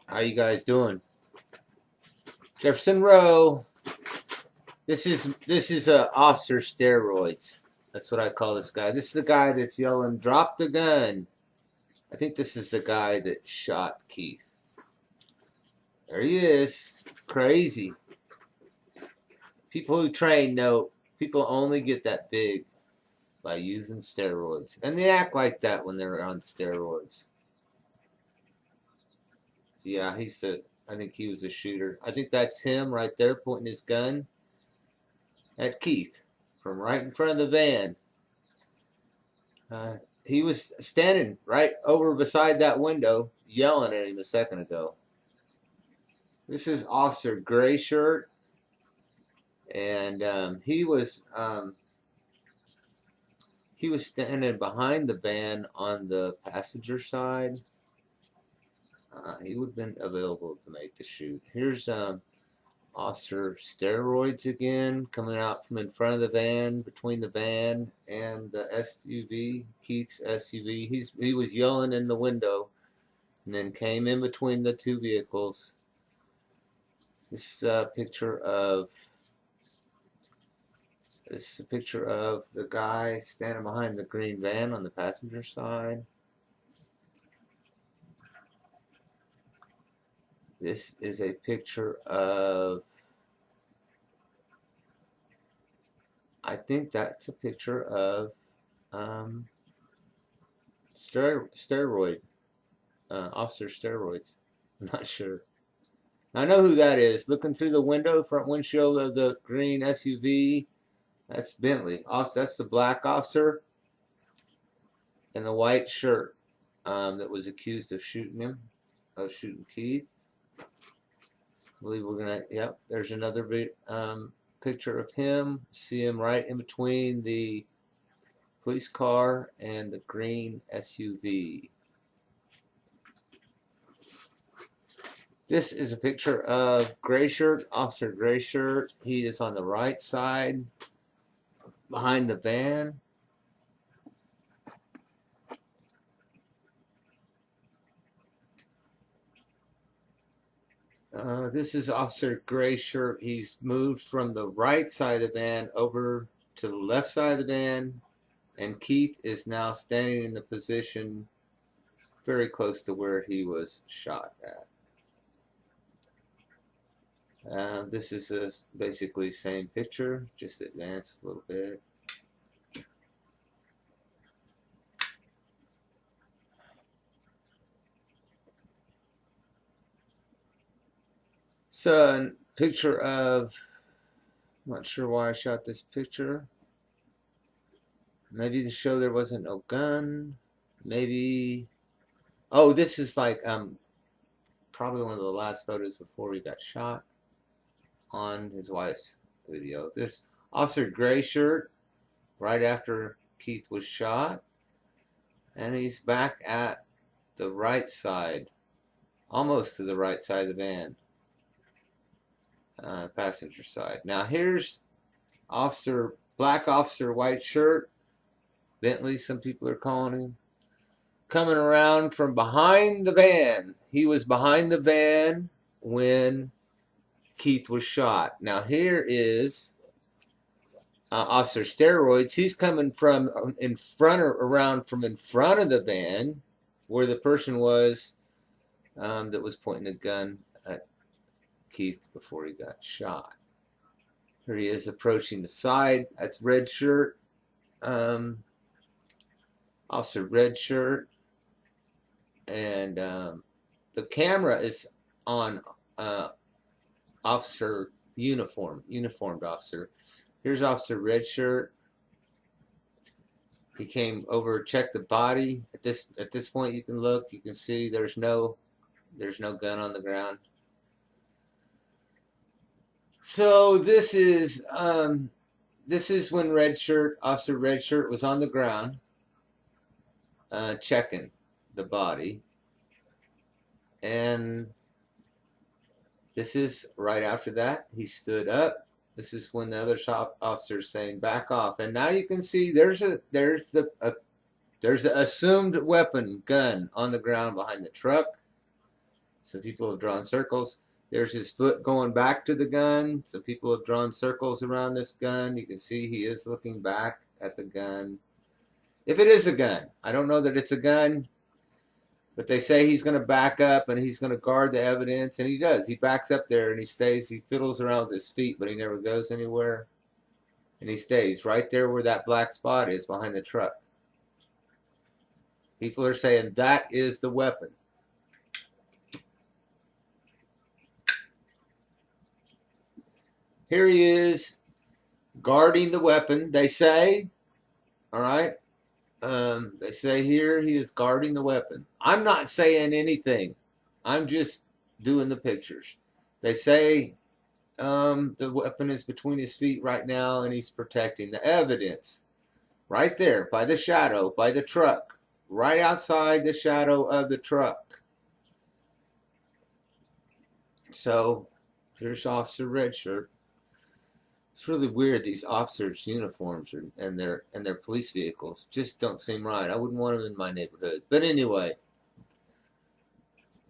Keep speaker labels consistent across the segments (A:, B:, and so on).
A: How you guys doing? Jefferson Row. This is officer steroids. That's what I call this guy. This is the guy that's yelling, "Drop the gun." I think this is the guy that shot Keith. There he is. Crazy. People who train know people only get that big by using steroids, and they act like that when they're on steroids. So yeah, I think he was a shooter. I think that's him right there pointing his gun at Keith from right in front of the van. He was standing right over beside that window yelling at him a second ago. This is Officer Gray Shirt, and he was standing behind the van on the passenger side. He would have been available to make the shoot. Here's Officer Steroids again, coming out from in front of the van, between the van and the SUV, Keith's SUV. He was yelling in the window, and then came in between the two vehicles. This is a picture of the guy standing behind the green van on the passenger side. This is a picture of, I think that's a picture of steroid, Officer Steroids. I'm not sure. I know who that is. Looking through the window, front windshield of the green SUV, that's Bentley. That's the black officer in the white shirt that was accused of shooting Keith. I believe we're gonna. Yep, there's another picture of him. See him right in between the police car and the green SUV. This is a picture of Gray Shirt, Officer Gray Shirt. He is on the right side behind the van. This is Officer Gray Shirt. He's moved from the right side of the van over to the left side of the van, and Keith is now standing in the position very close to where he was shot at. This is basically same picture, just advanced a little bit. So, a picture of, I'm not sure why I shot this picture. Maybe to show there wasn't no gun. Maybe, oh, this is like probably one of the last photos before he got shot on his wife's video. There's Officer Gray Shirt right after Keith was shot, and he's back at the right side, almost to the right side of the van, passenger side. Now here's Black Officer White Shirt, Bentley, some people are calling him, coming around from behind the van. He was behind the van when Keith was shot. Now here is Officer Steroids. He's coming from in front of the van where the person was that was pointing a gun at Keith before he got shot. Here he is approaching the side. That's Red Shirt. Officer Red Shirt. And the camera is on officer uniformed officer. Here's Officer Red Shirt. He came over, checked the body. At this point, you can look. You can see there's no gun on the ground. So this is when Officer Red Shirt was on the ground, checking the body, and this is right after that. He stood up. This is when the other officer is saying back off, and now you can see there's the assumed weapon gun on the ground behind the truck. Some people have drawn circles. There's his foot going back to the gun. Some people have drawn circles around this gun. You can see he is looking back at the gun. If it is a gun, I don't know that it's a gun, but they say he's going to back up and he's going to guard the evidence, and he does. He backs up there and he stays. He fiddles around with his feet, but he never goes anywhere. And he stays right there where that black spot is behind the truck. People are saying that is the weapon. Here he is guarding the weapon, they say. All right. They say here he is guarding the weapon. I'm not saying anything. I'm just doing the pictures. They say the weapon is between his feet right now and he's protecting the evidence. Right there by the shadow, by the truck. Right outside the shadow of the truck. So here's Officer Redshirt. It's really weird. These officers' uniforms and their police vehicles just don't seem right. I wouldn't want them in my neighborhood. But anyway,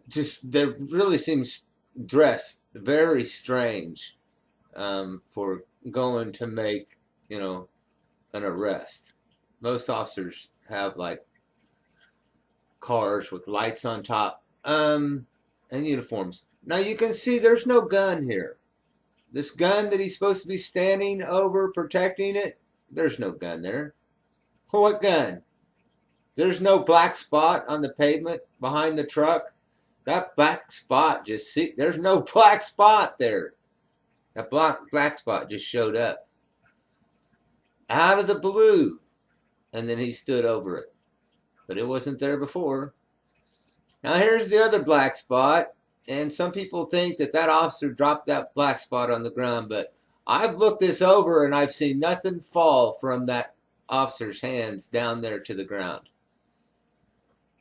A: just they really seem dressed very strange for going to make, you know, an arrest. Most officers have like cars with lights on top and uniforms. Now you can see there's no gun here. This gun that he's supposed to be standing over protecting it, there's no gun there. What gun? There's no black spot on the pavement behind the truck. That black spot just see, there's no black spot there. That black spot just showed up out of the blue, and then he stood over it. But it wasn't there before. Now here's the other black spot. And some people think that that officer dropped that black spot on the ground, but I've looked this over and I've seen nothing fall from that officer's hands down there to the ground.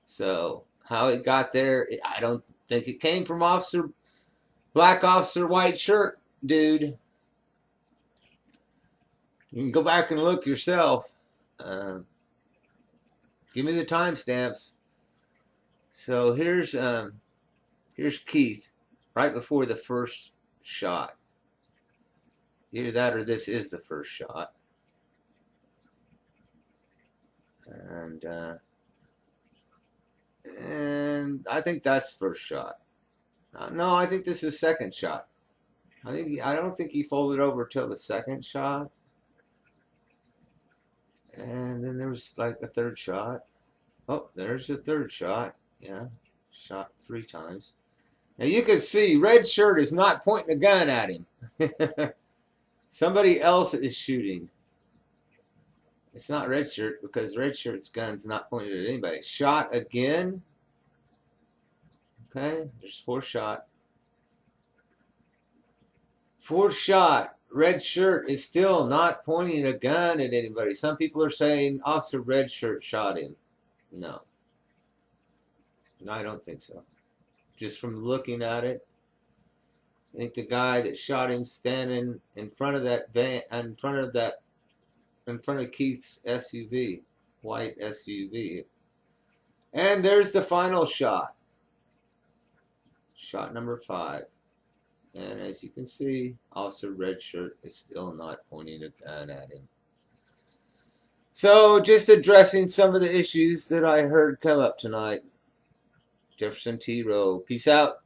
A: So how it got there, I don't think it came from Black Officer White Shirt, dude. You can go back and look yourself. Give me the timestamps. So here's Keith, right before the first shot. Either that or this is the first shot. And I think that's first shot. No, I think this is second shot. I don't think he folded over till the second shot. And then there was like a third shot. Oh, there's the third shot. Yeah, shot 3 times. Now you can see Redshirt is not pointing a gun at him. Somebody else is shooting. It's not Redshirt because Redshirt's gun's not pointed at anybody. Shot again. Okay, there's 4 shot. 4th shot. Redshirt is still not pointing a gun at anybody. Some people are saying Officer Redshirt shot him. No. No, I don't think so. Just from looking at it, I think the guy that shot him standing in front of that van, in front of Keith's SUV, white SUV. And there's the final shot. Shot number 5. And as you can see, Officer Redshirt is still not pointing a gun at him. So just addressing some of the issues that I heard come up tonight. Jefferson T. Rowe. Peace out.